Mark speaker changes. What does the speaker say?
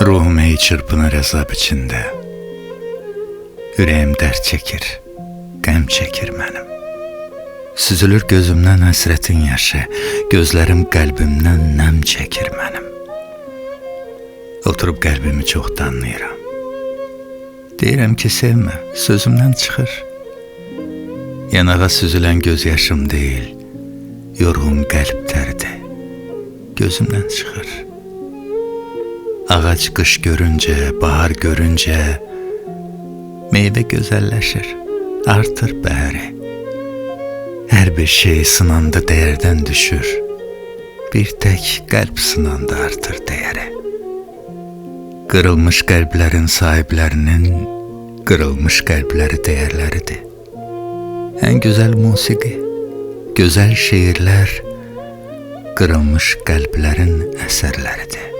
Speaker 1: Ruhum hey çırpınır əzab içində. Ürəyim dərd çəkir, qəm çəkir mənim. Süzülür gözümdən həsrətin yaşı, gözlərim qəlbimdən nəm çəkir mənim. Oturub qəlbimi çox danlayıram. Deyirəm ki, sevmə, sözümdən çıxır. Yanağa süzülən göz yaşım deyil, yorğun qəlb tərdi, gözümdən çıxır. Ağac qış görüncə, bahar görüncə, meyvə gözəlləşir, artır bəhəri. Hər bir şey sınanda dəyərdən düşür, bir tək qəlb sınanda artır dəyəri. Qırılmış qəlblərin sahiblərinin qırılmış qəlbləri dəyərləridir. Ən gözəl musiqi, gözəl şeirlər qırılmış qəlblərin əsərləridir.